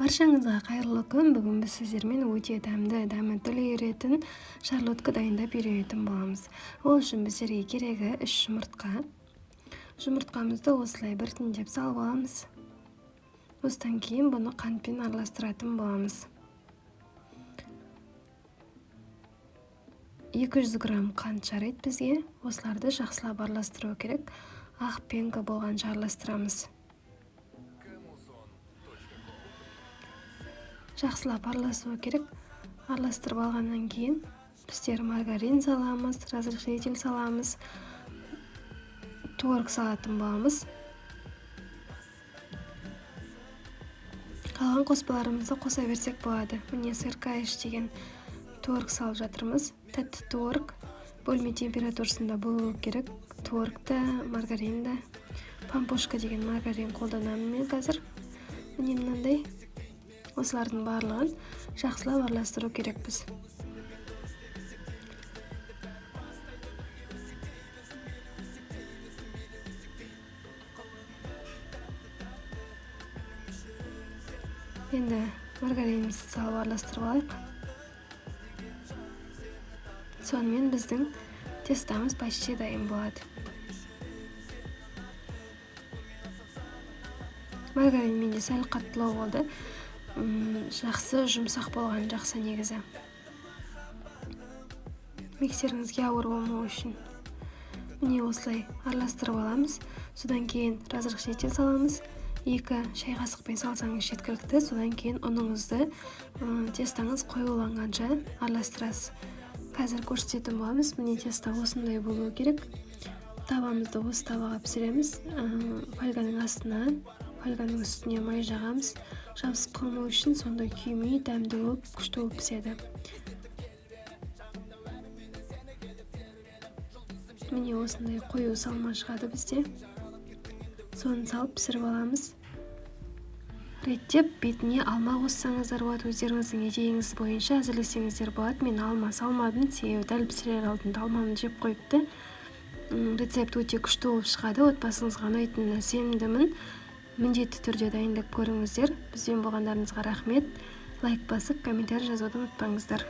Баршаңызға қайырлы күн. Бүгін біз сіздермен өте дәмі тіл үйіретін шарлотка дайындап үйренетін боламыз. Ол үшін біздерге керегі 3 жұмыртқа. Жұмыртқамызды осылай біртіндеп салып аламыз. Осыдан кейін бұны қантпен араластыратын боламыз. 200 грамм қант жарайды бізге. Осыларды жақсылап араластыру керек. Ақ пенка болғанша араластырамыз. Жақсылап араласу керек. Араластырып алғаннан кейін біздер маргарин саламыз, разрыхлитель саламыз, творог салатын боламыз. Қалған қоспаларымызды қоса берсек болады. Міне сыркайыш деген творог салып жатырмыз. Тәтті творог бөлме температурасында болуы керек. Творогта, маргаринда, пампушка деген маргарин қолданамын мен қазір. Міне мынандай. Осылардың барлығын жақсылап араластыру керекпіз. Енді маргаринімізді салып араластырып алайық. Сонымен біздің тестамыз почти дайын болады. Маргарин менде сәл қаттылау болды. Жақсы жұмсақ болған жақсы негізі. Миксеріңізге ауыр болмау үшін. Міне осылай араластырып аламыз. Содан кейін разрыхлитель саламыз. 2 шай қасықпен салсаңыз жеткілікті. Содан кейін ұныңызды тестаңыз қоюланғанша араластырасыз. Қазір көрсететін боламыз. Міне теста осындай болуы керек. Табамызды осы табаға пісіреміз. Фольганың астына, фольганың үстіне май жағамыз. Жабысып қалмау үшін сондай күймей, дәмді болып, күшті болып піседі. Міне осындай қою салма шығады бізде. Соны салып пісіріп аламыз. Реттеп бетіне алма қоссаңыздар болады. Өздеріңіздің идеяңыз бойынша әзірлесеңіздер болады. Мен алма салмадым, себебі дәл пісірер алдында алмамды жеп қойыпты. Рецепт өте күшті болып шығады. Отбасыңызға ұнайтынына сенімдімін. Міндетті түрде дайындап көріңіздер. Бізбен болғандарыңызға рахмет. Лайк басып, комментарий жазуды ұмытпаңыздар.